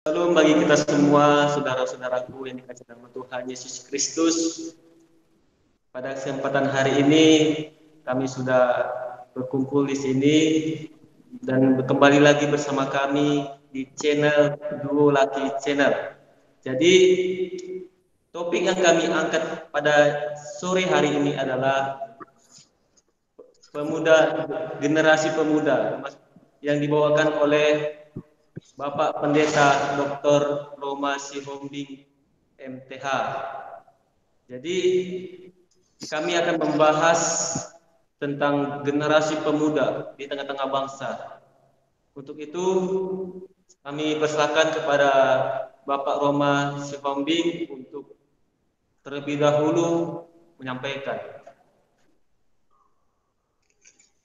Shalom bagi kita semua, saudara-saudaraku yang dikasihi nama Tuhan Yesus Kristus. Pada kesempatan hari ini kami sudah berkumpul di sini dan kembali lagi bersama kami di channel Duo Laki Channel. Jadi topik yang kami angkat pada sore hari ini adalah generasi pemuda yang dibawakan oleh Bapak Pendeta Dr. Roma Sihombing MTH. Jadi kami akan membahas tentang generasi pemuda di tengah-tengah bangsa. Untuk itu kami persilakan kepada Bapak Roma Sihombing untuk terlebih dahulu menyampaikan.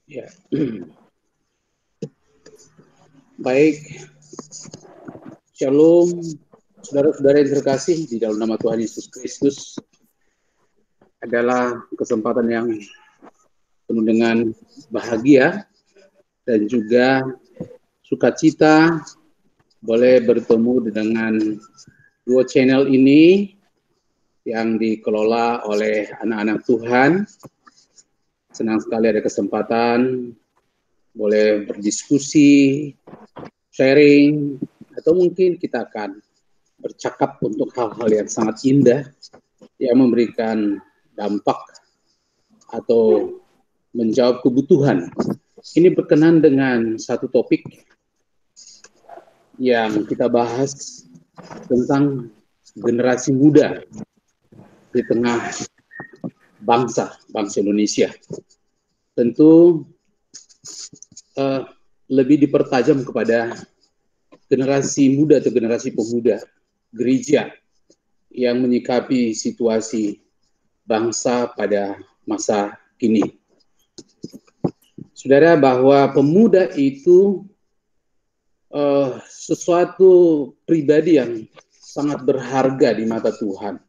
Ya. Baik. Shalom, saudara-saudara yang terkasih di dalam nama Tuhan Yesus Kristus. Adalah kesempatan yang penuh dengan bahagia dan juga sukacita boleh bertemu dengan dua channel ini yang dikelola oleh anak-anak Tuhan. Senang sekali ada kesempatan boleh berdiskusi, sharing, atau mungkin kita akan bercakap untuk hal-hal yang sangat indah yang memberikan dampak atau menjawab kebutuhan. Ini berkenan dengan satu topik yang kita bahas tentang generasi muda di tengah bangsa Indonesia. Tentu lebih dipertajam kepada generasi muda atau generasi pemuda gereja yang menyikapi situasi bangsa pada masa kini. Saudara, bahwa pemuda itu sesuatu pribadi yang sangat berharga di mata Tuhan.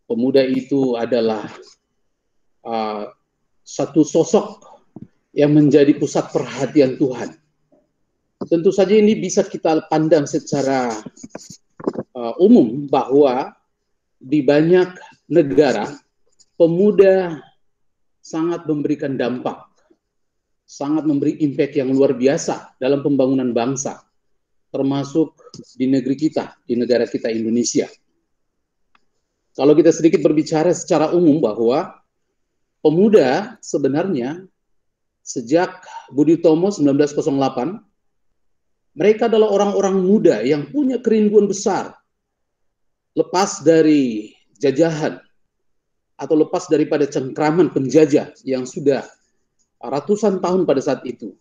Pemuda itu adalah satu sosok yang menjadi pusat perhatian Tuhan. Tentu saja ini bisa kita pandang secara umum bahwa di banyak negara pemuda sangat memberikan dampak, sangat memberi impact yang luar biasa dalam pembangunan bangsa, termasuk di negeri kita, di negara kita Indonesia. Kalau kita sedikit berbicara secara umum bahwa pemuda sebenarnya sejak Budi Utomo 1908, mereka adalah orang-orang muda yang punya kerinduan besar, lepas dari jajahan, atau lepas daripada cengkraman penjajah yang sudah ratusan tahun pada saat itu.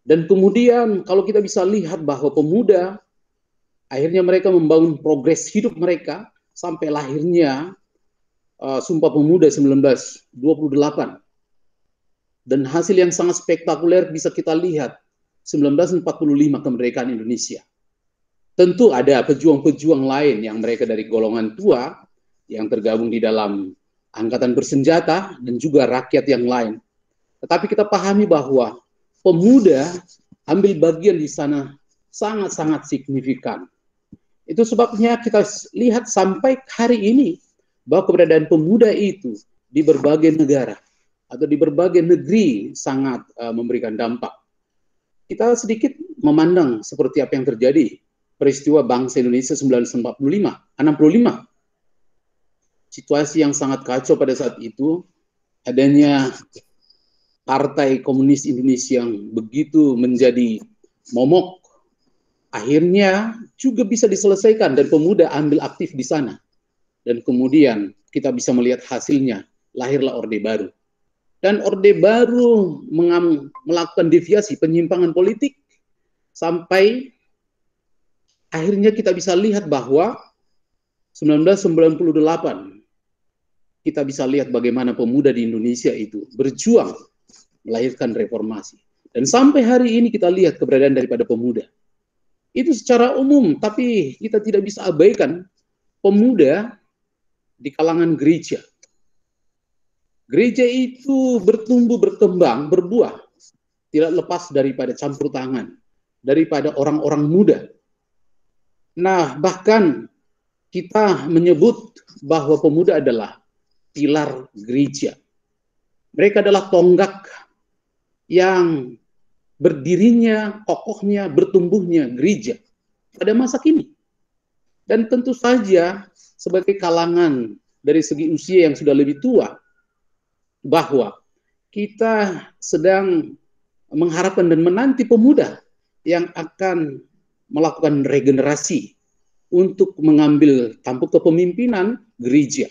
Dan kemudian kalau kita bisa lihat bahwa pemuda, akhirnya mereka membangun progres hidup mereka, sampai lahirnya Sumpah Pemuda 1928. Dan hasil yang sangat spektakuler bisa kita lihat 1945 kemerdekaan Indonesia. Tentu ada pejuang-pejuang lain yang mereka dari golongan tua yang tergabung di dalam angkatan bersenjata dan juga rakyat yang lain. Tetapi kita pahami bahwa pemuda ambil bagian di sana sangat-sangat signifikan. Itu sebabnya kita lihat sampai hari ini bahwa keberadaan pemuda itu di berbagai negara atau di berbagai negeri sangat memberikan dampak. Kita sedikit memandang seperti apa yang terjadi peristiwa bangsa Indonesia 1965. Situasi yang sangat kacau pada saat itu, adanya Partai Komunis Indonesia yang begitu menjadi momok, akhirnya juga bisa diselesaikan dan pemuda ambil aktif di sana. Dan kemudian kita bisa melihat hasilnya, lahirlah Orde Baru. Dan Orde Baru melakukan deviasi, penyimpangan politik, sampai akhirnya kita bisa lihat bahwa 1998, kita bisa lihat bagaimana pemuda di Indonesia itu berjuang melahirkan reformasi. Dan sampai hari ini kita lihat keberadaan daripada pemuda. Itu secara umum, tapi kita tidak bisa abaikan pemuda di kalangan gereja. Gereja itu bertumbuh, berkembang, berbuah, tidak lepas daripada campur tangan, daripada orang-orang muda Nah, bahkan kita menyebut bahwa pemuda adalah pilar gereja. Mereka adalah tonggak yang berdirinya, kokohnya, bertumbuhnya gereja pada masa kini. Dan tentu saja sebagai kalangan dari segi usia yang sudah lebih tua, bahwa kita sedang mengharapkan dan menanti pemuda yang akan melakukan regenerasi untuk mengambil tampuk kepemimpinan gereja.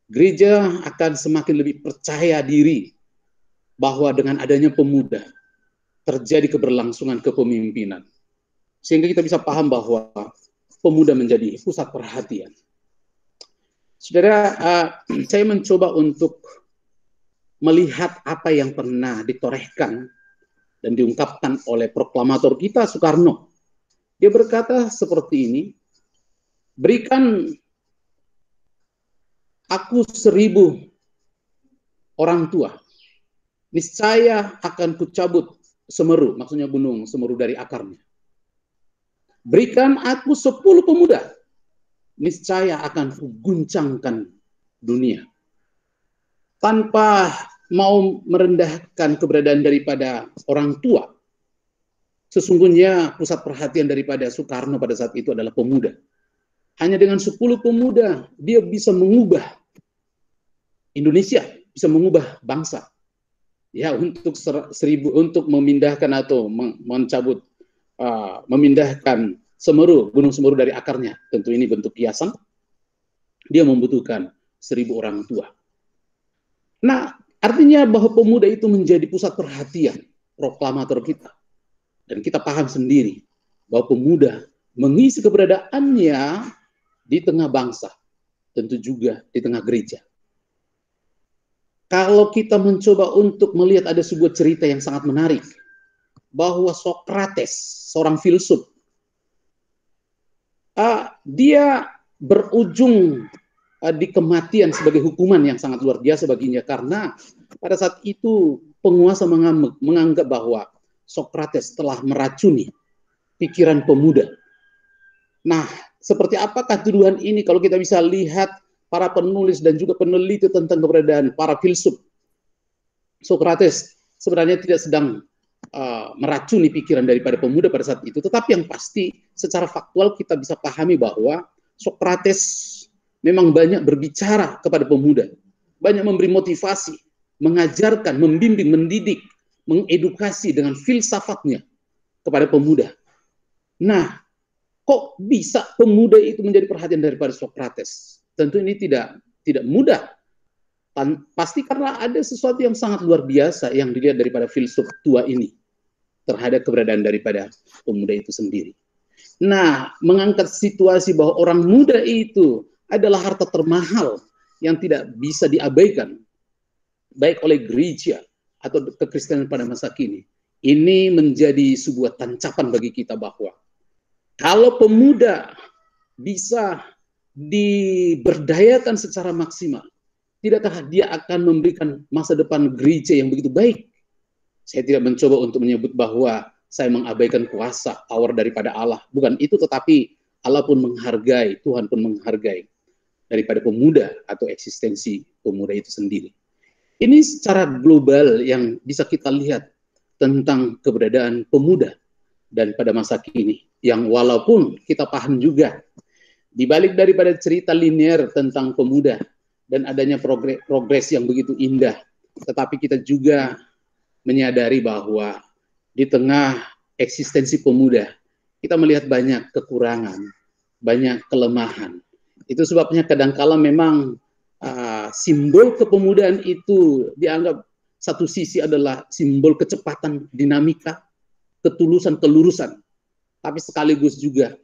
Gereja akan semakin lebih percaya diri bahwa dengan adanya pemuda terjadi keberlangsungan kepemimpinan. Sehingga kita bisa paham bahwa pemuda menjadi pusat perhatian. Saudara, saya mencoba untuk melihat apa yang pernah ditorehkan dan diungkapkan oleh proklamator kita Soekarno. Dia berkata seperti ini, berikan aku 1000 orang tua, niscaya akan kucabut Semeru, maksudnya gunung Semeru dari akarnya. Berikan aku 10 pemuda, niscaya akan kuguncangkan dunia. Tanpa mau merendahkan keberadaan daripada orang tua, sesungguhnya pusat perhatian daripada Soekarno pada saat itu adalah pemuda. Hanya dengan 10 pemuda, dia bisa mengubah Indonesia, bisa mengubah bangsa. Ya, untuk 1000, untuk memindahkan atau mencabut, memindahkan Semeru, Gunung Semeru dari akarnya. Tentu ini bentuk kiasan. Dia membutuhkan 1000 orang tua. Nah, artinya bahwa pemuda itu menjadi pusat perhatian proklamator kita. Dan kita paham sendiri bahwa pemuda mengisi keberadaannya di tengah bangsa, tentu juga di tengah gereja. Kalau kita mencoba untuk melihat ada sebuah cerita yang sangat menarik, bahwa Sokrates, seorang filsuf, dia berujung di kematian sebagai hukuman yang sangat luar biasa baginya, karena pada saat itu penguasa menganggap bahwa Sokrates telah meracuni pikiran pemuda. Nah, seperti apakah tuduhan ini kalau kita bisa lihat para penulis dan juga peneliti tentang keberadaan para filsuf? Sokrates sebenarnya tidak sedang meracuni pikiran daripada pemuda pada saat itu, tetapi yang pasti secara faktual kita bisa pahami bahwa Sokrates memang banyak berbicara kepada pemuda, banyak memberi motivasi, mengajarkan, membimbing, mendidik, mengedukasi dengan filsafatnya kepada pemuda. Nah, kok bisa pemuda itu menjadi perhatian daripada Sokrates? Tentu ini tidak mudah. Pasti karena ada sesuatu yang sangat luar biasa yang dilihat daripada filsuf tua ini terhadap keberadaan daripada pemuda itu sendiri. Nah, mengangkat situasi bahwa orang muda itu adalah harta termahal yang tidak bisa diabaikan, baik oleh gereja atau kekristenan pada masa kini. Ini menjadi sebuah tancapan bagi kita bahwa kalau pemuda bisa diberdayakan secara maksimal, tidakkah dia akan memberikan masa depan gereja yang begitu baik? Saya tidak mencoba untuk menyebut bahwa saya mengabaikan kuasa, power daripada Allah. Bukan itu, tetapi Allah pun menghargai, Tuhan pun menghargai daripada pemuda atau eksistensi pemuda itu sendiri. Ini secara global yang bisa kita lihat tentang keberadaan pemuda dan pada masa kini. Yang walaupun kita paham juga, di balik daripada cerita linear tentang pemuda dan adanya progres yang begitu indah, tetapi kita juga menyadari bahwa di tengah eksistensi pemuda, kita melihat banyak kekurangan, banyak kelemahan. Itu sebabnya kadangkala memang simbol kepemudaan itu dianggap satu sisi adalah simbol kecepatan, dinamika, ketulusan, kelurusan, tapi sekaligus juga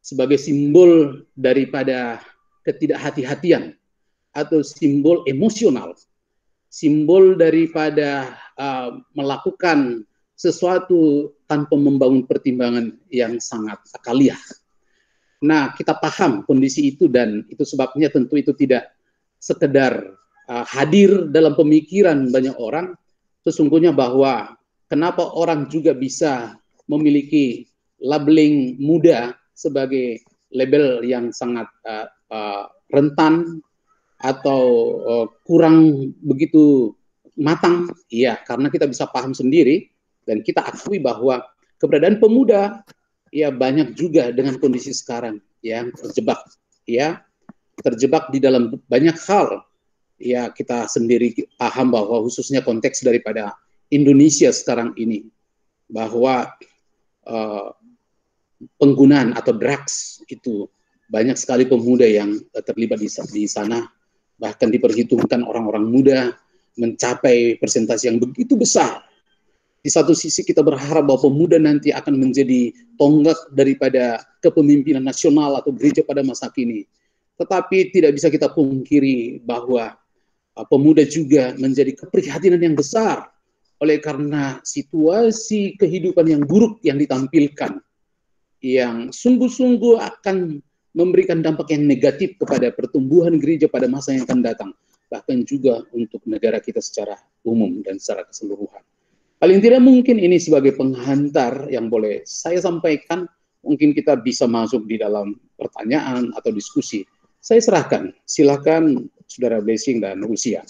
sebagai simbol daripada ketidakhati-hatian atau simbol emosional, simbol daripada melakukan sesuatu tanpa membangun pertimbangan yang sangat akaliah. Nah, kita paham kondisi itu dan itu sebabnya tentu itu tidak sekedar hadir dalam pemikiran banyak orang, sesungguhnya bahwa kenapa orang juga bisa memiliki labeling muda sebagai label yang sangat rentan atau kurang begitu matang. Iya, karena kita bisa paham sendiri dan kita akui bahwa keberadaan pemuda ya banyak juga dengan kondisi sekarang yang terjebak di dalam banyak hal. Ya, kita sendiri paham bahwa khususnya konteks daripada Indonesia sekarang ini, bahwa penggunaan atau drugs itu banyak sekali pemuda yang terlibat di sana, bahkan diperhitungkan orang-orang muda mencapai persentase yang begitu besar. Di satu sisi kita berharap bahwa pemuda nanti akan menjadi tonggak daripada kepemimpinan nasional atau gereja pada masa kini. Tetapi tidak bisa kita pungkiri bahwa pemuda juga menjadi keprihatinan yang besar oleh karena situasi kehidupan yang buruk yang ditampilkan, yang sungguh-sungguh akan memberikan dampak yang negatif kepada pertumbuhan gereja pada masa yang akan datang, bahkan juga untuk negara kita secara umum dan secara keseluruhan. Paling tidak mungkin ini sebagai penghantar yang boleh saya sampaikan, mungkin kita bisa masuk di dalam pertanyaan atau diskusi. Saya serahkan, silakan Saudara Blessing dan Rusia.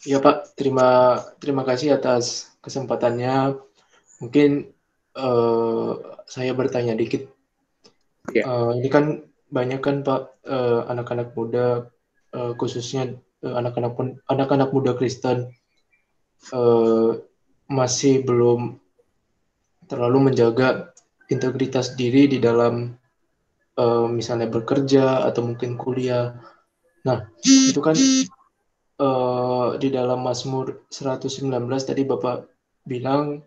Ya Pak, terima kasih atas kesempatannya. Mungkin saya bertanya dikit. Ini kan banyak kan Pak anak-anak muda, khususnya anak-anak muda Kristen masih belum terlalu menjaga integritas diri di dalam misalnya bekerja atau mungkin kuliah. Nah, itu kan di dalam Mazmur 119 tadi Bapak bilang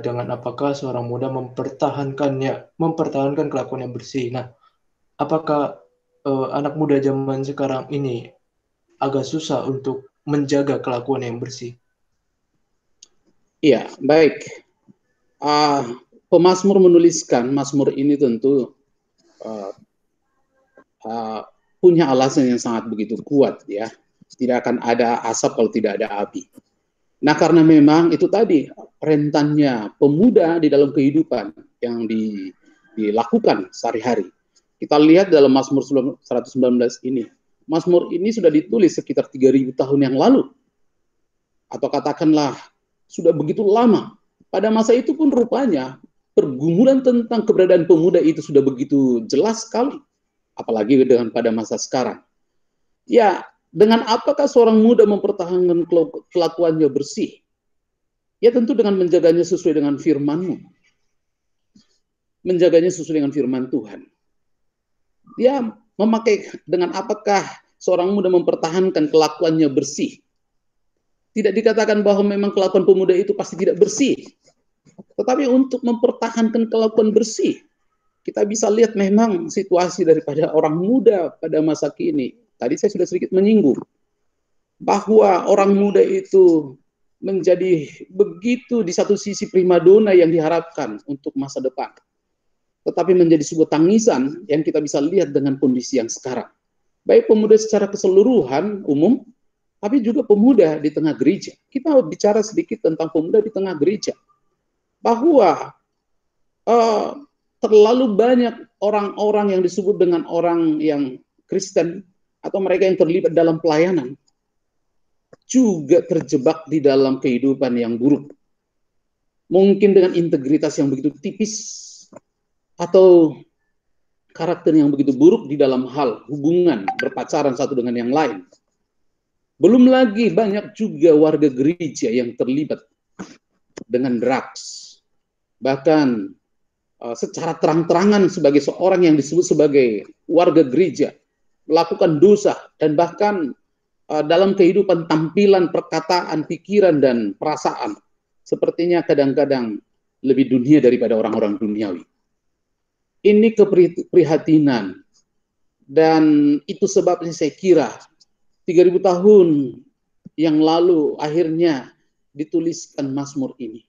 dengan apakah seorang muda mempertahankan kelakuan yang bersih. Nah, apakah anak muda zaman sekarang ini agak susah untuk menjaga kelakuan yang bersih? Iya, baik. Pemazmur menuliskan, Mazmur ini tentu punya alasan yang sangat begitu kuat ya. Tidak akan ada asap kalau tidak ada api. Nah, karena memang itu tadi rentannya pemuda di dalam kehidupan yang dilakukan sehari-hari. Kita lihat dalam Mazmur 119 ini. Mazmur ini sudah ditulis sekitar 3.000 tahun yang lalu. Atau katakanlah sudah begitu lama. Pada masa itu pun rupanya pergumulan tentang keberadaan pemuda itu sudah begitu jelas sekali. Apalagi dengan pada masa sekarang. Ya, dengan apakah seorang muda mempertahankan kelakuannya bersih? Ya tentu dengan menjaganya sesuai dengan firman-Mu. Menjaganya sesuai dengan firman Tuhan. Dia memakai dengan apakah seorang muda mempertahankan kelakuannya bersih? Tidak dikatakan bahwa memang kelakuan pemuda itu pasti tidak bersih. Tetapi untuk mempertahankan kelakuan bersih, kita bisa lihat memang situasi daripada orang muda pada masa kini. Tadi saya sudah sedikit menyinggung bahwa orang muda itu menjadi begitu di satu sisi primadona yang diharapkan untuk masa depan. Tetapi menjadi sebuah tangisan yang kita bisa lihat dengan kondisi yang sekarang. Baik pemuda secara keseluruhan umum, tapi juga pemuda di tengah gereja. Kita bicara sedikit tentang pemuda di tengah gereja. Bahwa terlalu banyak orang-orang yang disebut dengan orang yang Kristen atau mereka yang terlibat dalam pelayanan juga terjebak di dalam kehidupan yang buruk. Mungkin dengan integritas yang begitu tipis atau karakter yang begitu buruk di dalam hal hubungan berpacaran satu dengan yang lain. Belum lagi banyak juga warga gereja yang terlibat dengan drugs. Bahkan secara terang-terangan sebagai seorang yang disebut sebagai warga gereja melakukan dosa dan bahkan dalam kehidupan tampilan, perkataan, pikiran dan perasaan sepertinya kadang-kadang lebih dunia daripada orang-orang duniawi. Ini keprihatinan dan itu sebabnya saya kira 3.000 tahun yang lalu akhirnya dituliskan Mazmur ini.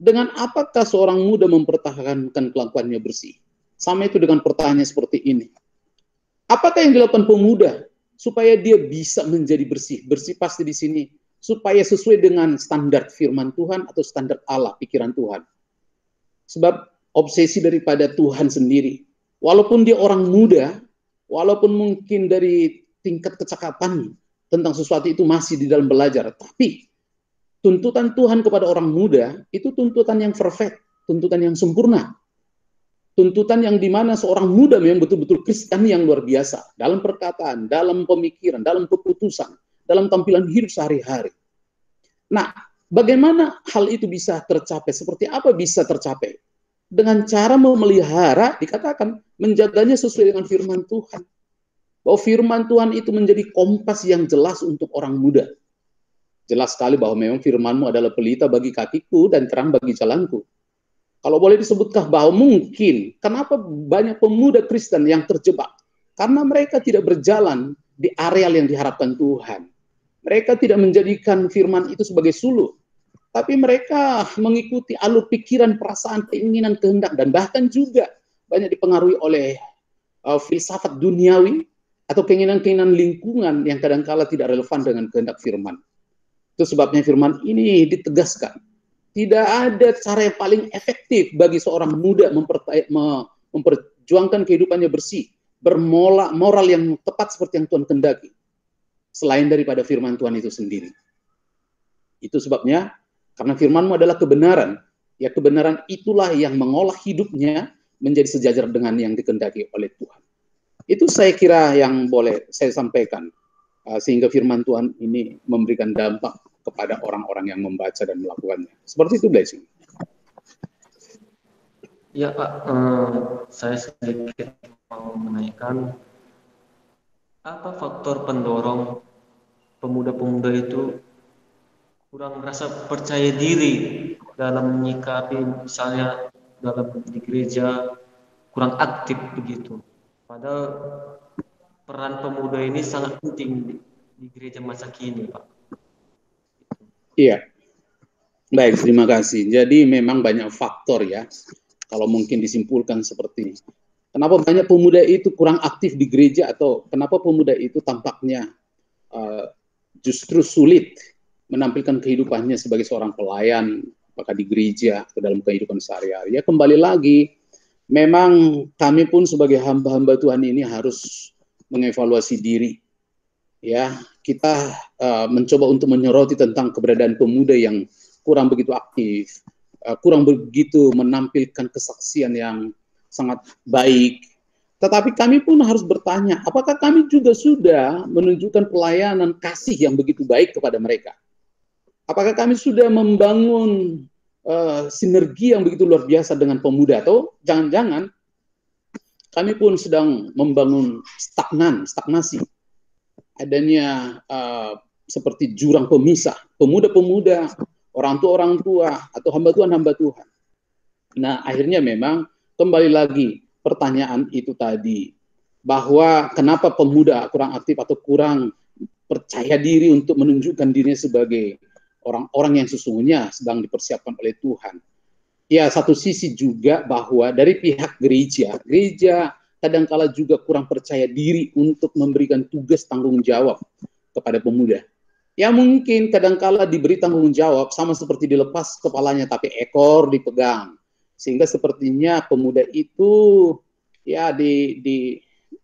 Dengan apakah seorang muda mempertahankan kelakuannya bersih? Sama itu dengan pertanyaan seperti ini. Apakah yang dilakukan pemuda supaya dia bisa menjadi bersih? Bersih pasti di sini supaya sesuai dengan standar firman Tuhan atau standar Allah, pikiran Tuhan. Sebab obsesi daripada Tuhan sendiri, walaupun dia orang muda, walaupun mungkin dari tingkat kecakapan tentang sesuatu itu masih di dalam belajar, tapi tuntutan Tuhan kepada orang muda itu tuntutan yang perfect, tuntutan yang sempurna. Tuntutan yang dimana seorang muda memang betul-betul Kristen yang luar biasa dalam perkataan, dalam pemikiran, dalam keputusan, dalam tampilan hidup sehari-hari. Nah, bagaimana hal itu bisa tercapai? Seperti apa bisa tercapai? Dengan cara memelihara, dikatakan, menjaganya sesuai dengan firman Tuhan. Bahwa firman Tuhan itu menjadi kompas yang jelas untuk orang muda. Jelas sekali bahwa memang firman-Mu adalah pelita bagi kakiku dan terang bagi jalanku. Kalau boleh disebutkan bahwa mungkin kenapa banyak pemuda Kristen yang terjebak? Karena mereka tidak berjalan di areal yang diharapkan Tuhan. Mereka tidak menjadikan firman itu sebagai suluh. Tapi mereka mengikuti alur pikiran, perasaan, keinginan, kehendak. Dan bahkan juga banyak dipengaruhi oleh filsafat duniawi atau keinginan-keinginan lingkungan yang kadang-kala tidak relevan dengan kehendak firman. Itu sebabnya firman ini ditegaskan. Tidak ada cara yang paling efektif bagi seorang muda memperjuangkan kehidupannya bersih, bermoral yang tepat seperti yang Tuhan kehendaki, selain daripada firman Tuhan itu sendiri. Itu sebabnya, karena firman-Mu adalah kebenaran, ya kebenaran itulah yang mengolah hidupnya menjadi sejajar dengan yang dikehendaki oleh Tuhan. Itu saya kira yang boleh saya sampaikan, sehingga firman Tuhan ini memberikan dampak kepada orang-orang yang membaca dan melakukannya. Seperti itu, Blessing. Ya Pak, saya sedikit mau menanyakan, apa faktor pendorong pemuda-pemuda itu kurang merasa percaya diri dalam menyikapi, misalnya dalam di gereja, kurang aktif begitu. Padahal peran pemuda ini sangat penting di gereja masa kini, Pak. Iya, baik, terima kasih. Jadi memang banyak faktor ya, kalau mungkin disimpulkan seperti ini. Kenapa banyak pemuda itu kurang aktif di gereja, atau kenapa pemuda itu tampaknya justru sulit menampilkan kehidupannya sebagai seorang pelayan, apakah di gereja atau dalam kehidupan sehari-hari. Ya kembali lagi, memang kami pun sebagai hamba-hamba Tuhan ini harus mengevaluasi diri. Ya, kita mencoba untuk menyoroti tentang keberadaan pemuda yang kurang begitu aktif, kurang begitu menampilkan kesaksian yang sangat baik. Tetapi kami pun harus bertanya, apakah kami juga sudah menunjukkan pelayanan kasih yang begitu baik kepada mereka? Apakah kami sudah membangun sinergi yang begitu luar biasa dengan pemuda? Atau jangan-jangan kami pun sedang membangun stagnasi. Adanya seperti jurang pemisah, pemuda-pemuda, orang tua, atau hamba Tuhan. Nah, akhirnya memang kembali lagi pertanyaan itu tadi, bahwa kenapa pemuda kurang aktif atau kurang percaya diri untuk menunjukkan dirinya sebagai orang-orang yang sesungguhnya sedang dipersiapkan oleh Tuhan. Ya, satu sisi juga bahwa dari pihak gereja kadangkala juga kurang percaya diri untuk memberikan tugas tanggung jawab kepada pemuda. Ya mungkin kadangkala diberi tanggung jawab sama seperti dilepas kepalanya tapi ekor dipegang. Sehingga sepertinya pemuda itu ya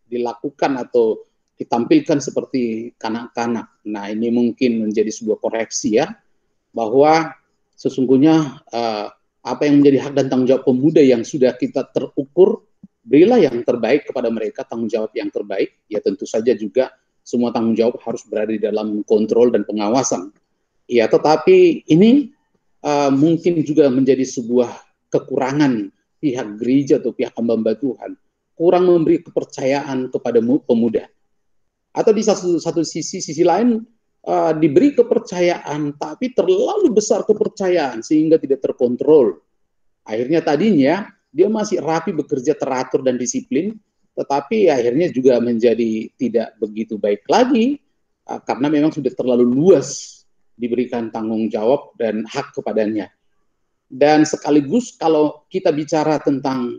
dilakukan atau ditampilkan seperti kanak-kanak. Nah, ini mungkin menjadi sebuah koreksi ya, bahwa sesungguhnya apa yang menjadi hak dan tanggung jawab pemuda yang sudah kita terukur, berilah yang terbaik kepada mereka, tanggung jawab yang terbaik. Ya tentu saja juga semua tanggung jawab harus berada di dalam kontrol dan pengawasan. Ya, tetapi ini mungkin juga menjadi sebuah kekurangan pihak gereja atau pihak hamba Tuhan, kurang memberi kepercayaan kepada pemuda. Atau di satu sisi lain diberi kepercayaan, tapi terlalu besar kepercayaan sehingga tidak terkontrol. Akhirnya tadinya dia masih rapi bekerja, teratur dan disiplin, tetapi akhirnya juga menjadi tidak begitu baik lagi karena memang sudah terlalu luas diberikan tanggung jawab dan hak kepadanya. Dan sekaligus kalau kita bicara tentang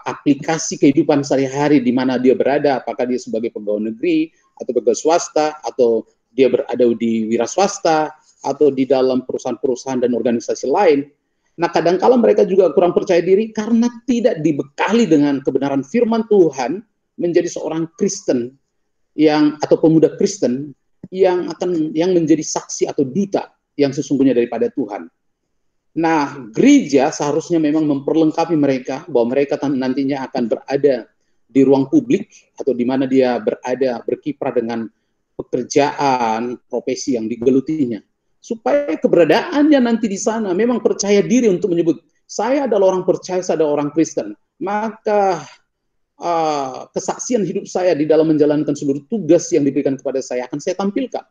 aplikasi kehidupan sehari-hari di mana dia berada, apakah dia sebagai pegawai negeri atau pegawai swasta, atau dia berada di wira swasta atau di dalam perusahaan-perusahaan dan organisasi lain. Nah, kadang-kala mereka juga kurang percaya diri karena tidak dibekali dengan kebenaran firman Tuhan menjadi seorang Kristen atau pemuda Kristen yang menjadi saksi atau duta yang sesungguhnya daripada Tuhan. Nah, gereja seharusnya memang memperlengkapi mereka bahwa mereka nantinya akan berada di ruang publik atau di mana dia berada berkiprah dengan pekerjaan, profesi yang digelutinya. Supaya keberadaannya nanti di sana memang percaya diri untuk menyebut, saya adalah orang percaya, saya adalah orang Kristen. Maka kesaksian hidup saya di dalam menjalankan seluruh tugas yang diberikan kepada saya akan saya tampilkan.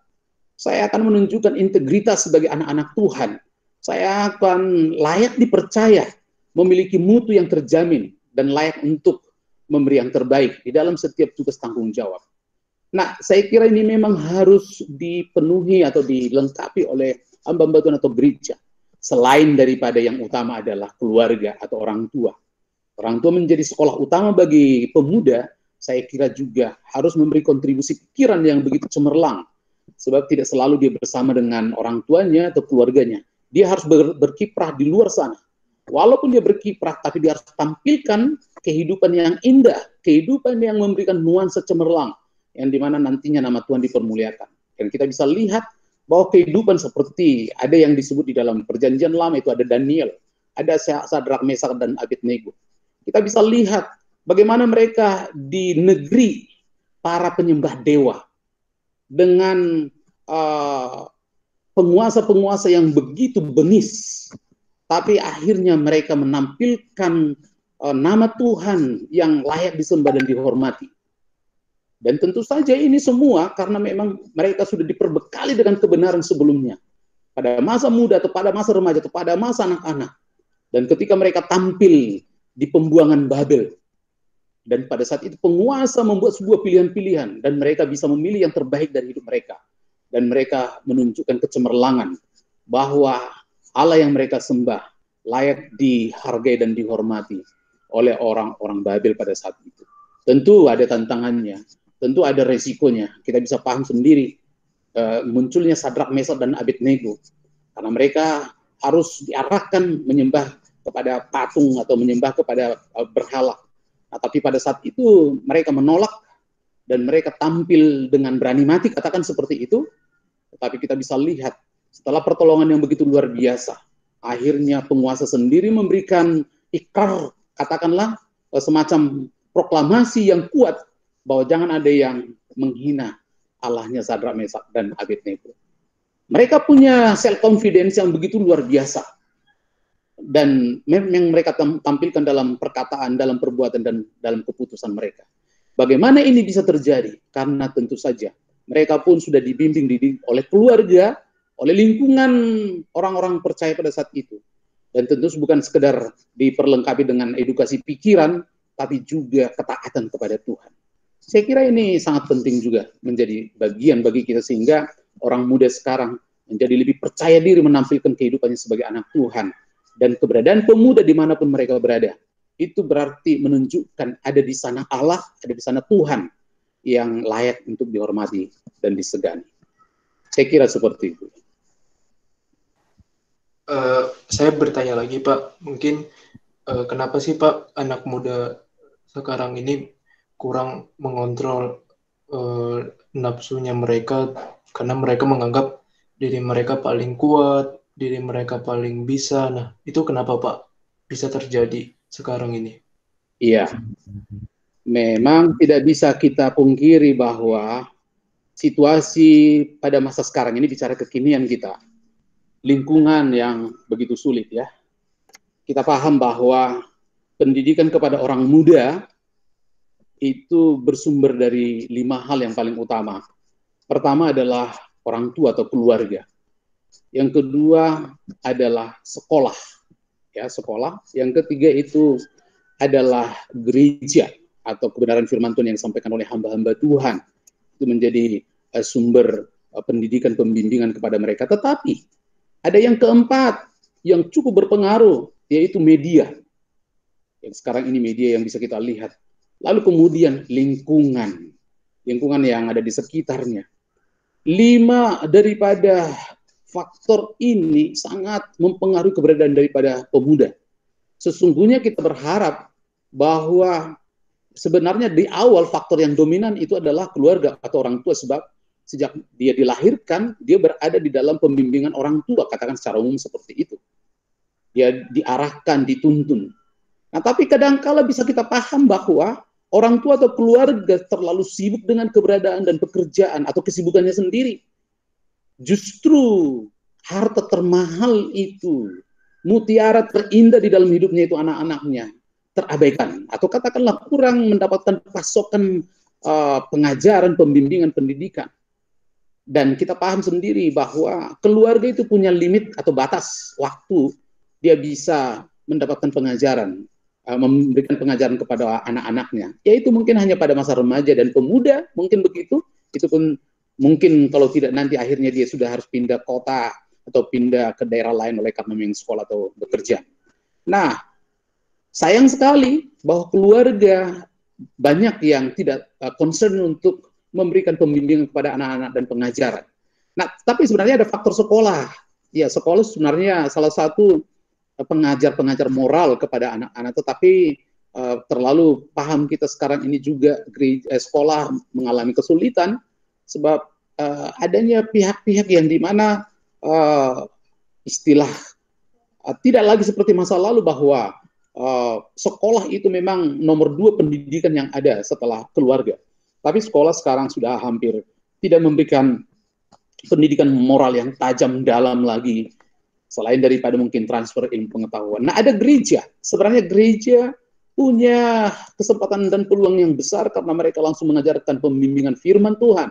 Saya akan menunjukkan integritas sebagai anak-anak Tuhan. Saya akan layak dipercaya, memiliki mutu yang terjamin, dan layak untuk memberi yang terbaik di dalam setiap tugas tanggung jawab. Nah, saya kira ini memang harus dipenuhi atau dilengkapi oleh hamba-hamba Tuhan atau gereja. Selain daripada yang utama adalah keluarga atau orang tua. Orang tua menjadi sekolah utama bagi pemuda, saya kira juga harus memberi kontribusi pikiran yang begitu cemerlang. Sebab tidak selalu dia bersama dengan orang tuanya atau keluarganya. Dia harus berkiprah di luar sana. Walaupun dia berkiprah, tapi dia harus tampilkan kehidupan yang indah, kehidupan yang memberikan nuansa cemerlang, yang dimana nantinya nama Tuhan dipermuliakan. Dan kita bisa lihat bahwa kehidupan seperti ada yang disebut di dalam Perjanjian Lama itu ada Daniel, ada Sadrak, Mesak, dan Abednego. Kita bisa lihat bagaimana mereka di negeri para penyembah dewa dengan penguasa-penguasa yang begitu bengis, tapi akhirnya mereka menampilkan nama Tuhan yang layak disembah dan dihormati. Dan tentu saja ini semua karena memang mereka sudah diperbekali dengan kebenaran sebelumnya. Pada masa muda atau pada masa remaja atau pada masa anak-anak. Dan ketika mereka tampil di pembuangan Babel. Dan pada saat itu penguasa membuat sebuah pilihan-pilihan. Dan mereka bisa memilih yang terbaik dari hidup mereka. Dan mereka menunjukkan kecemerlangan bahwa Allah yang mereka sembah layak dihargai dan dihormati oleh orang-orang Babel pada saat itu. Tentu ada tantangannya, tentu ada resikonya. Kita bisa paham sendiri munculnya Sadrak, Mesak, dan Abednego karena mereka harus diarahkan menyembah kepada patung atau menyembah kepada berhala. Nah, tapi pada saat itu mereka menolak dan mereka tampil dengan berani mati, katakan seperti itu. Tetapi kita bisa lihat setelah pertolongan yang begitu luar biasa, akhirnya penguasa sendiri memberikan ikrar, katakanlah semacam proklamasi yang kuat bahwa jangan ada yang menghina Allahnya Sadrak, Mesak, dan Abednego. Mereka punya self confidence yang begitu luar biasa. Dan yang mereka tampilkan dalam perkataan, dalam perbuatan, dan dalam keputusan mereka. Bagaimana ini bisa terjadi? Karena tentu saja mereka pun sudah dibimbing oleh keluarga, oleh lingkungan orang-orang percaya pada saat itu. Dan tentu bukan sekedar diperlengkapi dengan edukasi pikiran, tapi juga ketaatan kepada Tuhan. Saya kira ini sangat penting juga menjadi bagian bagi kita sehingga orang muda sekarang menjadi lebih percaya diri menampilkan kehidupannya sebagai anak Tuhan. Dan keberadaan pemuda dimanapun mereka berada, itu berarti menunjukkan ada di sana Allah, ada di sana Tuhan yang layak untuk dihormati dan disegani. Saya kira seperti itu. Saya bertanya lagi Pak, mungkin kenapa sih Pak anak muda sekarang ini kurang mengontrol nafsunya mereka karena mereka menganggap diri mereka paling kuat, diri mereka paling bisa. Nah, itu kenapa Pak bisa terjadi sekarang ini? Iya, memang tidak bisa kita pungkiri bahwa situasi pada masa sekarang ini bicara kekinian kita, lingkungan yang begitu sulit ya. Kita paham bahwa pendidikan kepada orang muda itu bersumber dari 5 hal yang paling utama. Pertama adalah orang tua atau keluarga. Yang kedua adalah sekolah, ya sekolah. Yang ketiga itu adalah gereja atau kebenaran firman Tuhan yang disampaikan oleh hamba-hamba Tuhan. Itu menjadi sumber pendidikan, pembimbingan kepada mereka. Tetapi ada yang keempat yang cukup berpengaruh, yaitu media. Yang sekarang ini media yang bisa kita lihat. Lalu kemudian lingkungan yang ada di sekitarnya. 5 daripada faktor ini sangat mempengaruhi keberadaan daripada pemuda. Sesungguhnya kita berharap bahwa sebenarnya di awal faktor yang dominan itu adalah keluarga atau orang tua, sebab sejak dia dilahirkan, dia berada di dalam pembimbingan orang tua, katakan secara umum seperti itu. Dia diarahkan, dituntun. Nah, tapi kadang-kala bisa kita paham bahwa orang tua atau keluarga terlalu sibuk dengan keberadaan dan pekerjaan atau kesibukannya sendiri. Justru harta termahal itu, mutiara terindah di dalam hidupnya itu anak-anaknya, terabaikan. Atau katakanlah kurang mendapatkan pasokan pengajaran, pembimbingan, pendidikan. Dan kita paham sendiri bahwa keluarga itu punya limit atau batas waktu dia bisa mendapatkan pengajaran, memberikan pengajaran kepada anak-anaknya. Yaitu mungkin hanya pada masa remaja dan pemuda, mungkin begitu. Itu pun mungkin kalau tidak nanti akhirnya dia sudah harus pindah kota atau pindah ke daerah lain oleh karena memang sekolah atau bekerja. Nah, sayang sekali bahwa keluarga banyak yang tidak concern untuk memberikan pembimbingan kepada anak-anak dan pengajaran. Nah, tapi sebenarnya ada faktor sekolah. Ya, sekolah sebenarnya salah satu pengajar-pengajar moral kepada anak-anak, tetapi terlalu paham kita sekarang ini juga sekolah mengalami kesulitan sebab adanya pihak-pihak yang dimana istilah tidak lagi seperti masa lalu bahwa sekolah itu memang nomor 2 pendidikan yang ada setelah keluarga. Tapi sekolah sekarang sudah hampir tidak memberikan pendidikan moral yang tajam dalam lagi, selain daripada mungkin transfer ilmu pengetahuan. Nah, ada gereja. Sebenarnya gereja punya kesempatan dan peluang yang besar karena mereka langsung mengajarkan pembimbingan firman Tuhan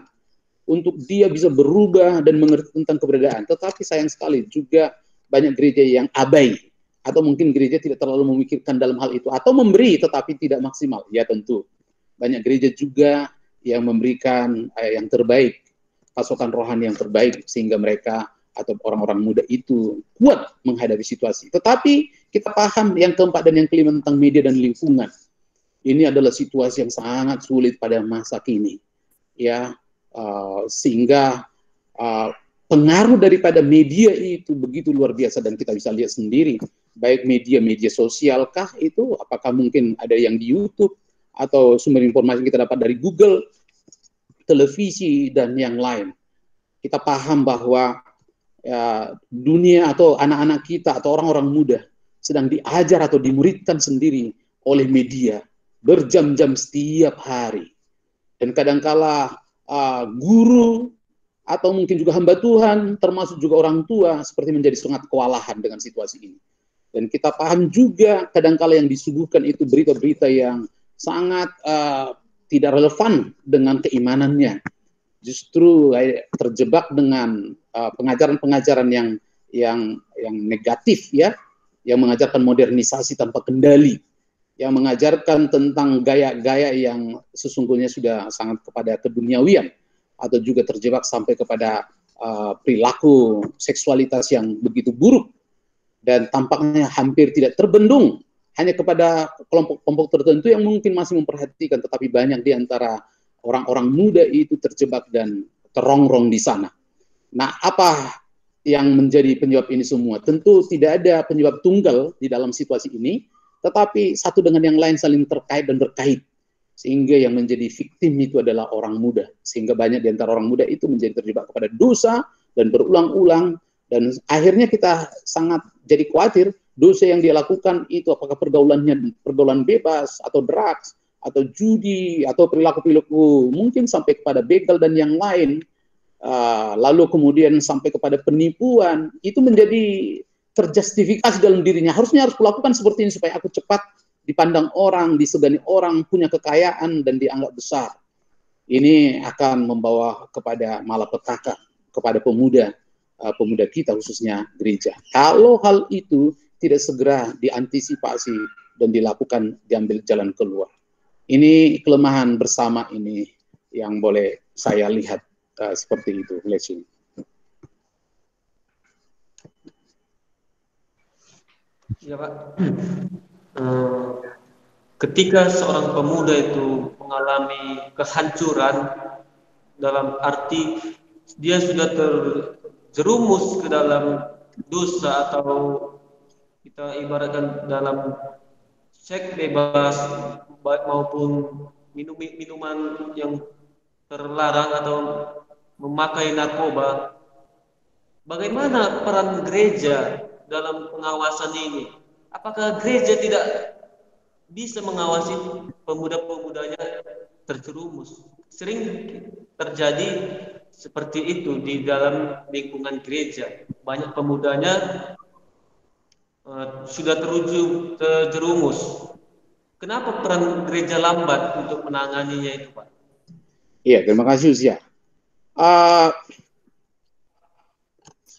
untuk dia bisa berubah dan mengerti tentang keberadaan. Tetapi sayang sekali juga banyak gereja yang abai, atau mungkin gereja tidak terlalu memikirkan dalam hal itu, atau memberi tetapi tidak maksimal. Ya tentu, banyak gereja juga yang memberikan yang terbaik, pasokan rohani yang terbaik, sehingga mereka atau orang-orang muda itu kuat menghadapi situasi. Tetapi kita paham yang keempat dan yang kelima tentang media dan lingkungan. Ini adalah situasi yang sangat sulit pada masa kini, ya, sehingga pengaruh daripada media itu begitu luar biasa dan kita bisa lihat sendiri, baik media sosial kah itu, apakah mungkin ada yang di YouTube atau sumber informasi kita dapat dari Google, televisi dan yang lain. Kita paham bahwa dunia atau anak-anak kita atau orang-orang muda sedang diajar atau dimuridkan sendiri oleh media berjam-jam setiap hari. Dan kadangkala guru atau mungkin juga hamba Tuhan, termasuk juga orang tua, seperti menjadi sangat kewalahan dengan situasi ini. Dan kita paham juga kadangkala yang disuguhkan itu berita-berita yang sangat tidak relevan dengan keimanannya. Justru terjebak dengan pengajaran-pengajaran yang negatif, ya, yang mengajarkan modernisasi tanpa kendali, yang mengajarkan tentang gaya-gaya yang sesungguhnya sudah sangat kepada keduniawian, atau juga terjebak sampai kepada perilaku seksualitas yang begitu buruk dan tampaknya hampir tidak terbendung hanya kepada kelompok-kelompok tertentu yang mungkin masih memperhatikan, tetapi banyak di antara orang-orang muda itu terjebak dan terongrong di sana. Nah, apa yang menjadi penyebab ini semua? Tentu tidak ada penyebab tunggal di dalam situasi ini, tetapi satu dengan yang lain saling terkait dan berkait, sehingga yang menjadi victim itu adalah orang muda, sehingga banyak di antara orang muda itu menjadi terjebak kepada dosa dan berulang-ulang, dan akhirnya kita sangat jadi khawatir dosa yang dia lakukan itu apakah pergaulan bebas atau drugs atau judi atau perilaku-perilaku mungkin sampai kepada begal dan yang lain, lalu kemudian sampai kepada penipuan, itu menjadi terjustifikasi dalam dirinya. Harusnya harus melakukan seperti ini supaya aku cepat dipandang orang, disegani orang, punya kekayaan dan dianggap besar. Ini akan membawa kepada malapetaka kepada pemuda kita, khususnya gereja. Kalau hal itu tidak segera diantisipasi dan dilakukan, diambil jalan keluar. Ini kelemahan bersama ini yang boleh saya lihat seperti itu. Leci. Ya Pak. ketika seorang pemuda itu mengalami kehancuran dalam arti dia sudah terjerumus ke dalam dosa, atau kita ibaratkan dalam seks bebas maupun minuman yang terlarang atau memakai narkoba, bagaimana peran gereja dalam pengawasan ini? Apakah gereja tidak bisa mengawasi pemuda-pemudanya terjerumus? Sering terjadi seperti itu di dalam lingkungan gereja. Banyak pemudanya sudah terjerumus. Kenapa peran gereja lambat untuk menanganinya itu, Pak? Iya, terima kasih Usia.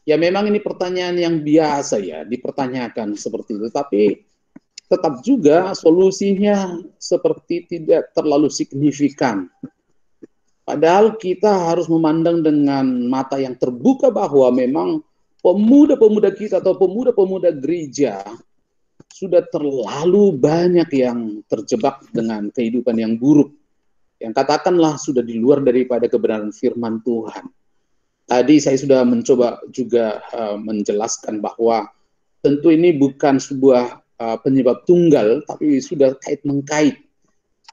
Ya memang ini pertanyaan yang biasa ya dipertanyakan seperti itu, tapi tetap juga solusinya seperti tidak terlalu signifikan. Padahal kita harus memandang dengan mata yang terbuka bahwa memang pemuda-pemuda kita atau pemuda-pemuda gereja sudah terlalu banyak yang terjebak dengan kehidupan yang buruk, yang katakanlah sudah di luar daripada kebenaran firman Tuhan. Tadi saya sudah mencoba juga menjelaskan bahwa tentu ini bukan sebuah penyebab tunggal, tapi sudah kait-mengkait.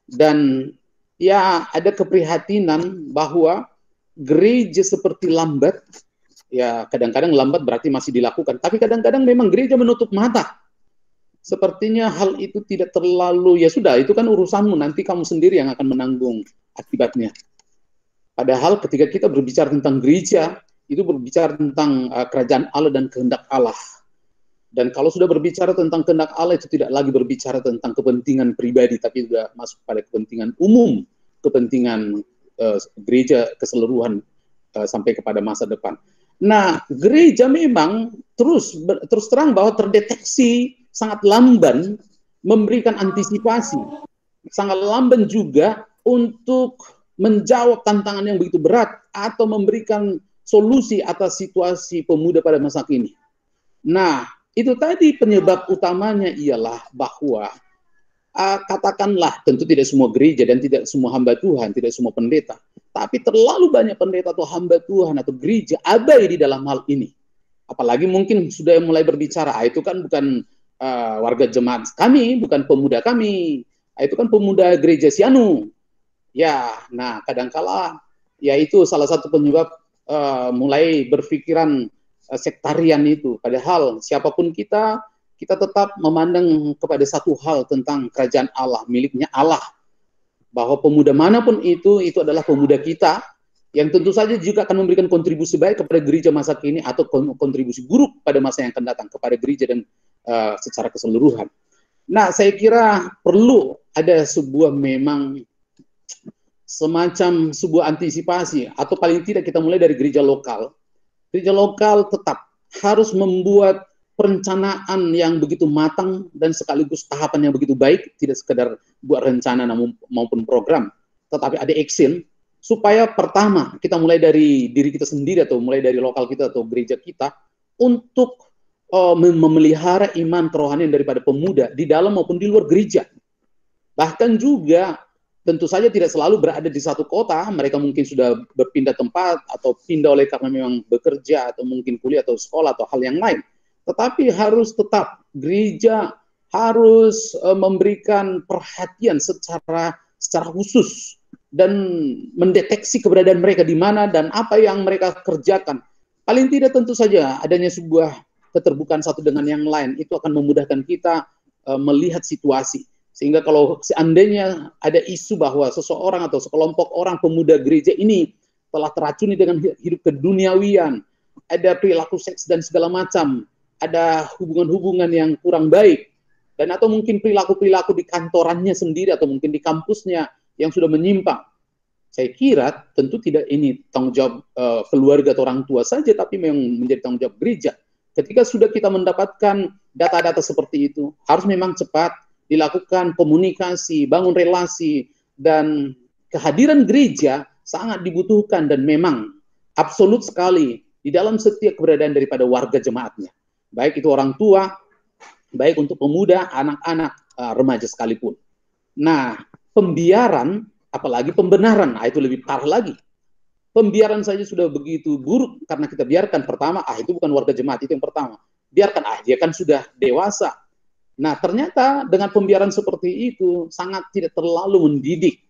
Dan ya ada keprihatinan bahwa gereja seperti lambat, ya kadang-kadang lambat berarti masih dilakukan, tapi kadang-kadang memang gereja menutup mata. Sepertinya hal itu tidak terlalu, ya sudah, itu kan urusanmu, nanti kamu sendiri yang akan menanggung akibatnya. Padahal ketika kita berbicara tentang gereja, itu berbicara tentang kerajaan Allah dan kehendak Allah. Dan kalau sudah berbicara tentang kehendak Allah, itu tidak lagi berbicara tentang kepentingan pribadi, tapi sudah masuk pada kepentingan umum, kepentingan gereja keseluruhan sampai kepada masa depan. Nah, gereja memang terus terang bahwa terdeteksi sangat lamban memberikan antisipasi, sangat lamban juga untuk menjawab tantangan yang begitu berat atau memberikan solusi atas situasi pemuda pada masa kini. Nah, itu tadi penyebab utamanya ialah bahwa katakanlah tentu tidak semua gereja dan tidak semua hamba Tuhan, tidak semua pendeta, tapi terlalu banyak pendeta atau hamba Tuhan atau gereja abai di dalam hal ini. Apalagi mungkin sudah mulai berbicara, itu kan bukan warga jemaat kami, bukan pemuda kami, itu kan pemuda gereja Sianu. Ya, nah kadangkala ya itu salah satu penyebab mulai berpikiran sektarian itu. Padahal siapapun kita tetap memandang kepada satu hal tentang kerajaan Allah, miliknya Allah. Bahwa pemuda manapun itu adalah pemuda kita, yang tentu saja juga akan memberikan kontribusi baik kepada gereja masa kini atau kontribusi buruk pada masa yang akan datang kepada gereja dan secara keseluruhan. Nah, saya kira perlu ada sebuah memang semacam sebuah antisipasi, atau paling tidak kita mulai dari gereja lokal. Gereja lokal tetap harus membuat perencanaan yang begitu matang dan sekaligus tahapan yang begitu baik, tidak sekedar buat rencana maupun program, tetapi ada action, supaya pertama kita mulai dari diri kita sendiri atau mulai dari lokal kita atau gereja kita untuk memelihara iman kerohanian daripada pemuda di dalam maupun di luar gereja. Bahkan juga tentu saja tidak selalu berada di satu kota, mereka mungkin sudah berpindah tempat atau pindah oleh karena memang bekerja atau mungkin kuliah atau sekolah atau hal yang lain. Tetapi harus tetap gereja harus memberikan perhatian secara khusus dan mendeteksi keberadaan mereka di mana dan apa yang mereka kerjakan. Paling tidak tentu saja adanya sebuah keterbukaan satu dengan yang lain, itu akan memudahkan kita melihat situasi. Sehingga kalau seandainya ada isu bahwa seseorang atau sekelompok orang pemuda gereja ini telah teracuni dengan hidup keduniawian, ada perilaku seks dan segala macam, ada hubungan-hubungan yang kurang baik, dan atau mungkin perilaku-perilaku di kantorannya sendiri atau mungkin di kampusnya yang sudah menyimpang. Saya kira tentu tidak ini tanggung jawab keluarga atau orang tua saja, tapi memang menjadi tanggung jawab gereja. Ketika sudah kita mendapatkan data-data seperti itu, harus memang cepat dilakukan komunikasi, bangun relasi, dan kehadiran gereja sangat dibutuhkan dan memang absolut sekali di dalam setiap keberadaan daripada warga jemaatnya. Baik itu orang tua, baik untuk pemuda, anak-anak, remaja sekalipun. Nah, pembiaran, apalagi pembenaran, nah itu lebih parah lagi. Pembiaran saja sudah begitu buruk karena kita biarkan. Pertama, itu bukan warga jemaat, itu yang pertama. Biarkan, dia kan sudah dewasa. Nah, ternyata dengan pembiaran seperti itu sangat tidak terlalu mendidik.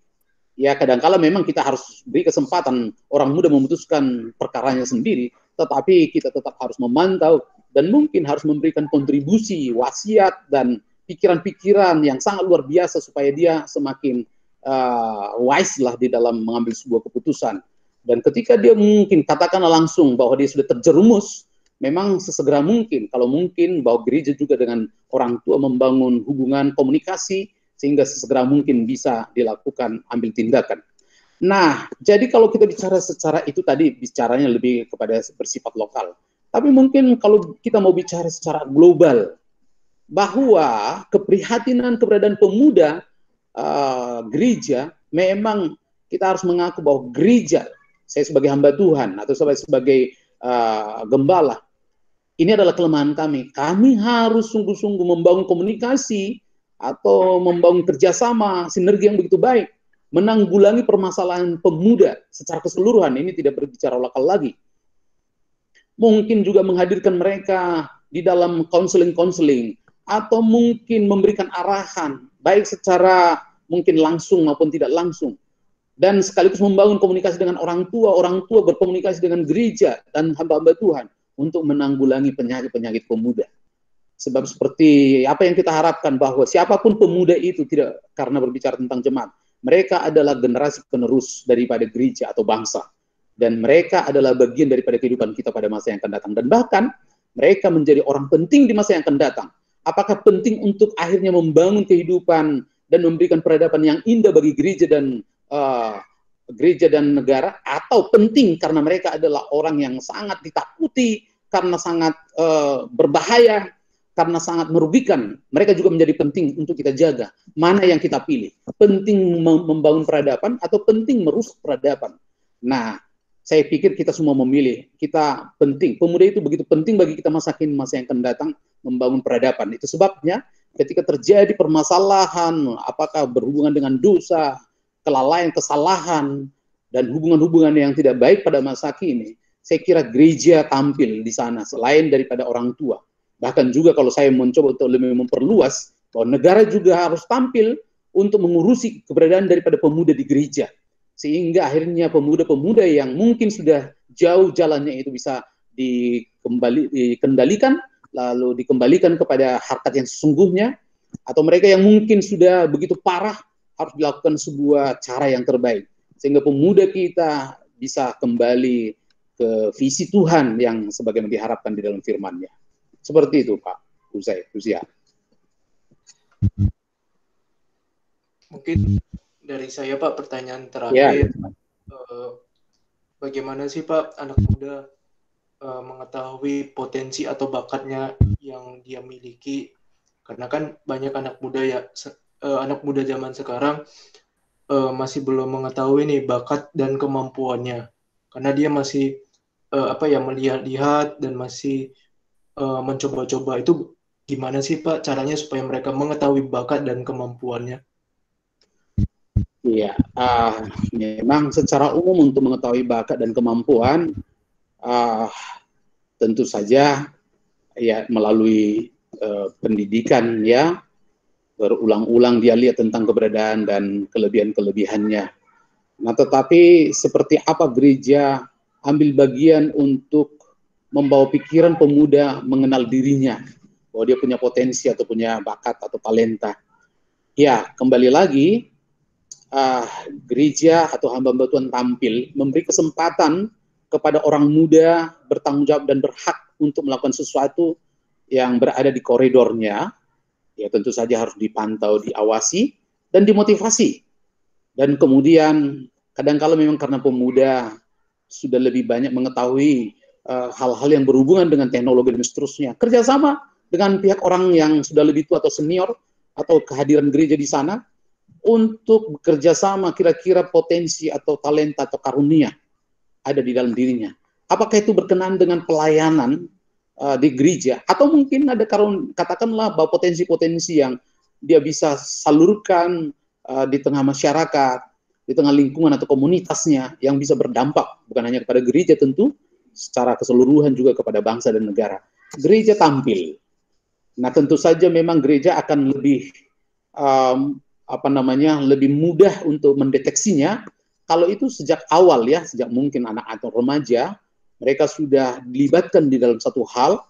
Ya, kadangkala memang kita harus beri kesempatan orang muda memutuskan perkaranya sendiri, tetapi kita tetap harus memantau dan mungkin harus memberikan kontribusi, wasiat, dan pikiran-pikiran yang sangat luar biasa supaya dia semakin wise lah di dalam mengambil sebuah keputusan. Dan ketika dia mungkin katakanlah langsung bahwa dia sudah terjerumus, memang sesegera mungkin, kalau mungkin bahwa gereja juga dengan orang tua membangun hubungan komunikasi sehingga sesegera mungkin bisa dilakukan ambil tindakan. Nah, jadi kalau kita bicara secara itu tadi bicaranya lebih kepada bersifat lokal. Tapi mungkin kalau kita mau bicara secara global, bahwa keprihatinan keberadaan pemuda gereja, memang kita harus mengaku bahwa gereja, saya sebagai hamba Tuhan atau sebagai gembala, ini adalah kelemahan kami. Kami harus sungguh-sungguh membangun komunikasi atau membangun kerjasama, sinergi yang begitu baik, menanggulangi permasalahan pemuda secara keseluruhan. Ini tidak berbicara lokal lagi. Mungkin juga menghadirkan mereka di dalam konseling-konseling, atau mungkin memberikan arahan, baik secara mungkin langsung maupun tidak langsung. Dan sekaligus membangun komunikasi dengan orang tua berkomunikasi dengan gereja dan hamba-hamba Tuhan untuk menanggulangi penyakit-penyakit pemuda. Sebab seperti apa yang kita harapkan bahwa siapapun pemuda itu tidak karena berbicara tentang jemaat, mereka adalah generasi penerus daripada gereja atau bangsa. Dan mereka adalah bagian daripada kehidupan kita pada masa yang akan datang. Dan bahkan mereka menjadi orang penting di masa yang akan datang. Apakah penting untuk akhirnya membangun kehidupan dan memberikan peradaban yang indah bagi gereja dan negara, atau penting karena mereka adalah orang yang sangat ditakuti, karena sangat berbahaya, karena sangat merugikan. Mereka juga menjadi penting untuk kita jaga. Mana yang kita pilih? Penting membangun peradaban atau penting merusak peradaban? Nah, saya pikir kita semua memilih. Kita penting. Pemuda itu begitu penting bagi kita masa yang akan datang membangun peradaban. Itu sebabnya ketika terjadi permasalahan, apakah berhubungan dengan dosa, kelalaian, kesalahan, dan hubungan-hubungan yang tidak baik pada masa kini, saya kira gereja tampil di sana selain daripada orang tua. Bahkan juga kalau saya mencoba untuk lebih memperluas, bahwa negara juga harus tampil untuk mengurusi keberadaan daripada pemuda di gereja. Sehingga akhirnya pemuda-pemuda yang mungkin sudah jauh jalannya itu bisa dikendalikan, lalu dikembalikan kepada harkat yang sesungguhnya, atau mereka yang mungkin sudah begitu parah, harus dilakukan sebuah cara yang terbaik. Sehingga pemuda kita bisa kembali ke visi Tuhan yang sebagaimana diharapkan di dalam firman-Nya. Seperti itu, Pak Usia. Mungkin dari saya, Pak, pertanyaan terakhir. Ya. Bagaimana sih, Pak, anak muda mengetahui potensi atau bakatnya yang dia miliki? Karena kan banyak anak muda zaman sekarang masih belum mengetahui nih bakat dan kemampuannya. Karena dia masih melihat-lihat dan masih mencoba-coba. Itu gimana sih, Pak, caranya supaya mereka mengetahui bakat dan kemampuannya? Iya, memang secara umum untuk mengetahui bakat dan kemampuan, tentu saja ya melalui pendidikan, ya, berulang-ulang dia lihat tentang keberadaan dan kelebihan-kelebihannya. Nah, tetapi seperti apa gereja ambil bagian untuk membawa pikiran pemuda mengenal dirinya, bahwa dia punya potensi atau punya bakat atau talenta. Ya, kembali lagi, gereja atau hamba-hamba Tuhan tampil memberi kesempatan kepada orang muda bertanggung jawab dan berhak untuk melakukan sesuatu yang berada di koridornya. Ya, tentu saja harus dipantau, diawasi, dan dimotivasi. Dan kemudian kadang-kala memang karena pemuda sudah lebih banyak mengetahui hal-hal yang berhubungan dengan teknologi dan seterusnya, kerjasama dengan pihak orang yang sudah lebih tua atau senior, atau kehadiran gereja di sana, untuk bekerja sama kira-kira potensi atau talenta atau karunia ada di dalam dirinya. Apakah itu berkenaan dengan pelayanan di gereja, atau mungkin ada katakanlah bahwa potensi-potensi yang dia bisa salurkan di tengah masyarakat, di tengah lingkungan atau komunitasnya yang bisa berdampak bukan hanya kepada gereja tentu, secara keseluruhan juga kepada bangsa dan negara. Gereja tampil. Nah, tentu saja memang gereja akan lebih lebih mudah untuk mendeteksinya kalau itu sejak awal ya, sejak mungkin anak atau remaja mereka sudah dilibatkan di dalam satu hal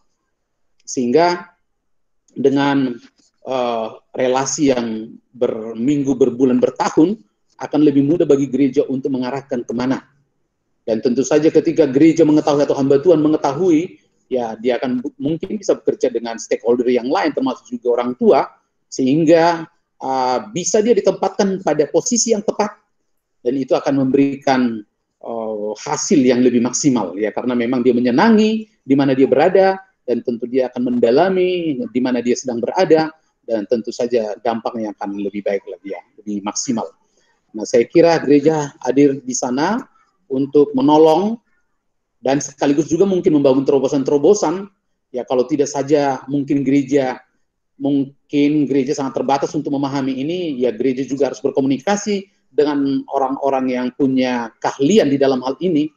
sehingga dengan relasi yang berminggu, berbulan, bertahun akan lebih mudah bagi gereja untuk mengarahkan kemana. Dan tentu saja ketika gereja mengetahui atau hamba Tuhan mengetahui, ya dia akan mungkin bisa bekerja dengan stakeholder yang lain, termasuk juga orang tua, sehingga bisa dia ditempatkan pada posisi yang tepat, dan itu akan memberikan hasil yang lebih maksimal, ya karena memang dia menyenangi di mana dia berada, dan tentu dia akan mendalami di mana dia sedang berada, dan tentu saja dampaknya akan lebih baik lagi ya, lebih maksimal. Nah, saya kira gereja hadir di sana untuk menolong dan sekaligus juga mungkin membangun terobosan-terobosan. Ya kalau tidak saja mungkin gereja sangat terbatas untuk memahami ini, ya gereja juga harus berkomunikasi dengan orang-orang yang punya keahlian di dalam hal ini,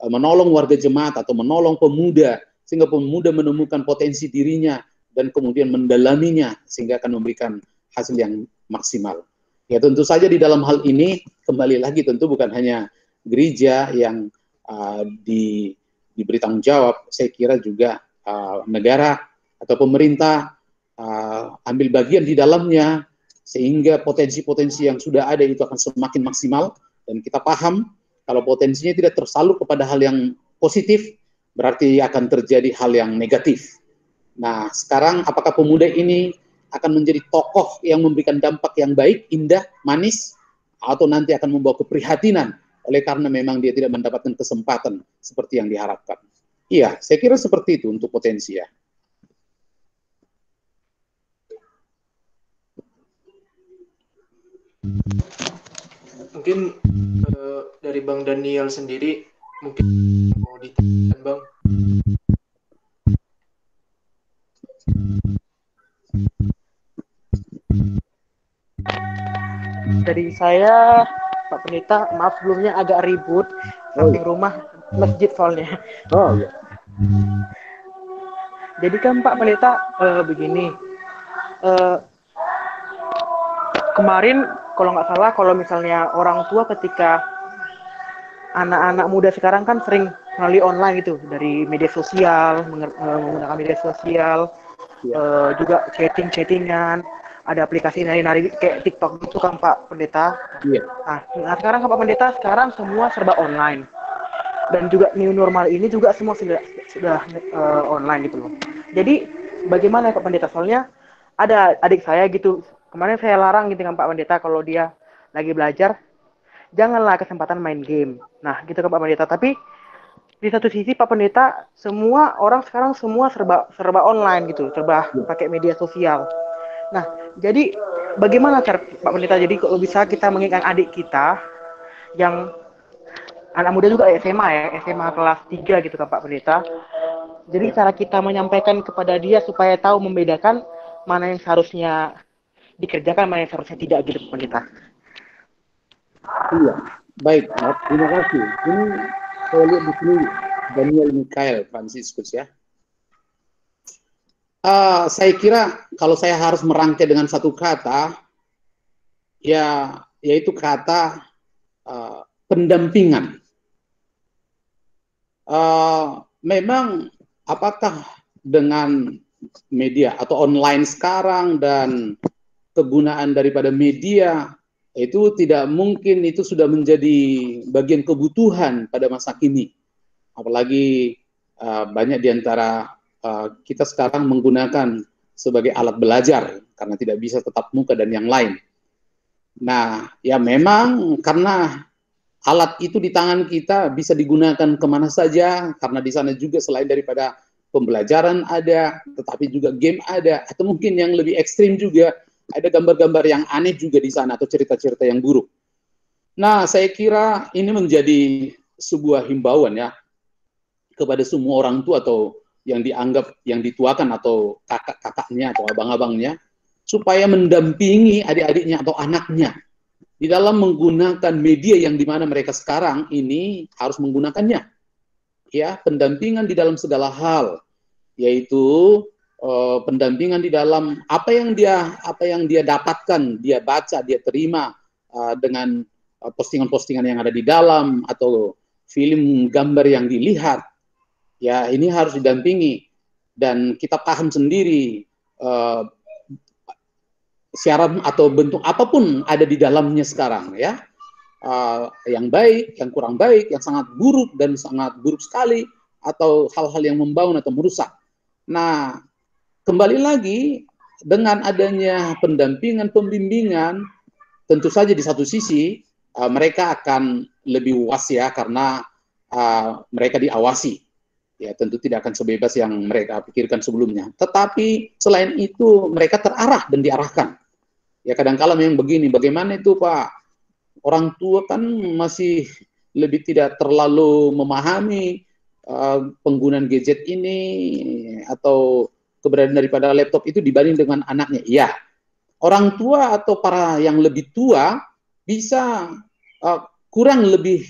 menolong warga jemaat atau menolong pemuda, sehingga pemuda menemukan potensi dirinya dan kemudian mendalaminya sehingga akan memberikan hasil yang maksimal. Ya tentu saja di dalam hal ini kembali lagi tentu bukan hanya gereja yang diberi tanggung jawab, saya kira juga negara atau pemerintah ambil bagian di dalamnya sehingga potensi-potensi yang sudah ada itu akan semakin maksimal, dan kita paham kalau potensinya tidak tersalur kepada hal yang positif berarti akan terjadi hal yang negatif. Nah, sekarang apakah pemuda ini akan menjadi tokoh yang memberikan dampak yang baik, indah, manis, atau nanti akan membawa keprihatinan oleh karena memang dia tidak mendapatkan kesempatan seperti yang diharapkan? Iya, saya kira seperti itu untuk potensi ya. Mungkin dari Bang Daniel sendiri mungkin mau ditanyakan Bang. Dari saya, Pak Pendeta, maaf sebelumnya agak ribut, samping rumah masjid soalnya. Oh iya. Jadi kan Pak Pendeta begini, kemarin kalau nggak salah, kalau misalnya orang tua ketika anak-anak muda sekarang kan sering melalui online gitu, dari media sosial, menggunakan media sosial, juga chattingan, ada aplikasi nari-nari kayak TikTok gitu kan Pak Pendeta. Iya. Nah sekarang Pak Pendeta, sekarang semua serba online. Dan juga new normal ini juga semua sudah online gitu loh. Jadi bagaimana Pak Pendeta? Soalnya ada adik saya gitu, kemarin saya larang gitu kan Pak Pendeta, kalau dia lagi belajar, janganlah kesempatan main game. Nah gitu kan Pak Pendeta. Tapi di satu sisi Pak Pendeta, semua orang sekarang semua serba online gitu, serba pakai media sosial. Nah, jadi bagaimana cara Pak Pendeta? Jadi kalau bisa kita mengingatkan adik kita yang anak muda juga SMA kelas 3 gitu kan Pak Pendeta. Jadi cara kita menyampaikan kepada dia supaya tahu membedakan mana yang seharusnya dikerjakan, mana yang seharusnya tidak gitu Pak Pendeta. Iya, baik, terima kasih. Ini saya lihat di sini Daniel Mikael Franciscus ya. Saya kira kalau saya harus merangkai dengan satu kata, ya yaitu kata pendampingan. Memang apakah dengan media atau online sekarang dan kegunaan daripada media itu tidak mungkin itu sudah menjadi bagian kebutuhan pada masa kini, apalagi banyak diantara kita sekarang menggunakan sebagai alat belajar karena tidak bisa tetap muka dan yang lain. Nah, ya memang karena alat itu di tangan kita bisa digunakan kemana saja, karena di sana juga selain daripada pembelajaran ada, tetapi juga game ada, atau mungkin yang lebih ekstrim juga ada gambar-gambar yang aneh juga di sana atau cerita-cerita yang buruk. Nah, saya kira ini menjadi sebuah himbauan ya kepada semua orang tua atau yang dianggap yang dituakan atau kakak-kakaknya atau abang-abangnya supaya mendampingi adik-adiknya atau anaknya di dalam menggunakan media yang dimana mereka sekarang ini harus menggunakannya. Ya, pendampingan di dalam segala hal, yaitu pendampingan di dalam apa yang dia dapatkan, dia baca, dia terima dengan postingan-postingan yang ada di dalam atau film gambar yang dilihat. Ya, ini harus didampingi dan kita paham sendiri siaran atau bentuk apapun ada di dalamnya sekarang, ya, yang baik, yang kurang baik, yang sangat buruk dan sangat buruk sekali, atau hal-hal yang membangun atau merusak. Nah, kembali lagi dengan adanya pendampingan, pembimbingan, tentu saja di satu sisi mereka akan lebih luas, ya, karena mereka diawasi. Ya, tentu tidak akan sebebas yang mereka pikirkan sebelumnya. Tetapi selain itu mereka terarah dan diarahkan. Ya, kadang-kala memang begini, bagaimana itu Pak? Orang tua kan masih lebih tidak terlalu memahami penggunaan gadget ini atau keberadaan daripada laptop itu dibanding dengan anaknya. Ya, orang tua atau para yang lebih tua bisa kurang lebih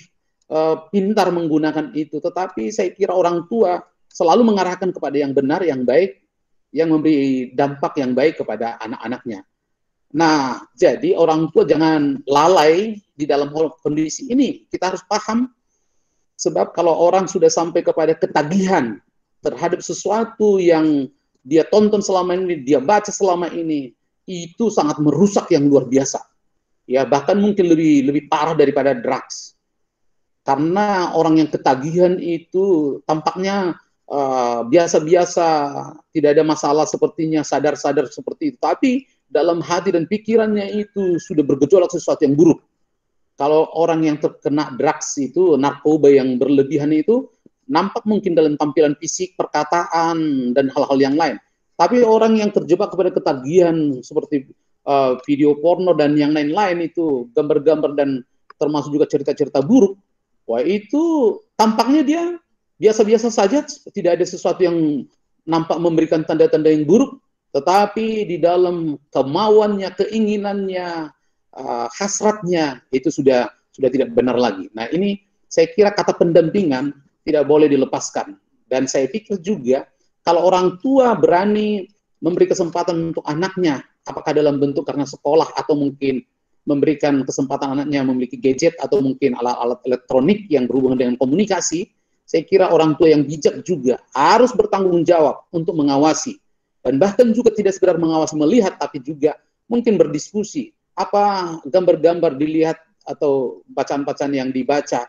pintar menggunakan itu, tetapi saya kira orang tua selalu mengarahkan kepada yang benar, yang baik, yang memberi dampak yang baik kepada anak-anaknya. Nah, jadi orang tua jangan lalai di dalam kondisi ini. Kita harus paham, sebab kalau orang sudah sampai kepada ketagihan terhadap sesuatu yang dia tonton selama ini, dia baca selama ini, itu sangat merusak yang luar biasa. Ya, bahkan mungkin lebih parah daripada drugs. Karena orang yang ketagihan itu tampaknya biasa-biasa, tidak ada masalah sepertinya, sadar-sadar seperti itu. Tapi dalam hati dan pikirannya itu sudah bergejolak sesuatu yang buruk. Kalau orang yang terkena drugs itu, narkoba yang berlebihan itu, nampak mungkin dalam tampilan fisik, perkataan, dan hal-hal yang lain. Tapi orang yang terjebak kepada ketagihan seperti video porno dan yang lain-lain itu, gambar-gambar dan termasuk juga cerita-cerita buruk, wah itu tampaknya dia biasa-biasa saja, tidak ada sesuatu yang nampak memberikan tanda-tanda yang buruk, tetapi di dalam kemauannya, keinginannya, hasratnya, itu sudah tidak benar lagi. Nah, ini saya kira kata pendampingan tidak boleh dilepaskan. Dan saya pikir juga, kalau orang tua berani memberi kesempatan untuk anaknya, apakah dalam bentuk karena sekolah atau mungkin memberikan kesempatan anaknya memiliki gadget atau mungkin alat-alat elektronik yang berhubungan dengan komunikasi, saya kira orang tua yang bijak juga harus bertanggung jawab untuk mengawasi. Dan bahkan juga tidak sekedar mengawasi, melihat, tapi juga mungkin berdiskusi. Apa gambar-gambar dilihat atau bacaan-bacaan yang dibaca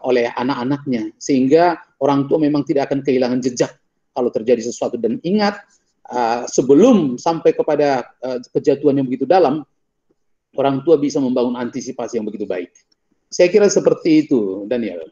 oleh anak-anaknya. Sehingga orang tua memang tidak akan kehilangan jejak kalau terjadi sesuatu. Dan ingat, sebelum sampai kepada kejatuhan yang begitu dalam, orang tua bisa membangun antisipasi yang begitu baik. Saya kira seperti itu, Daniel.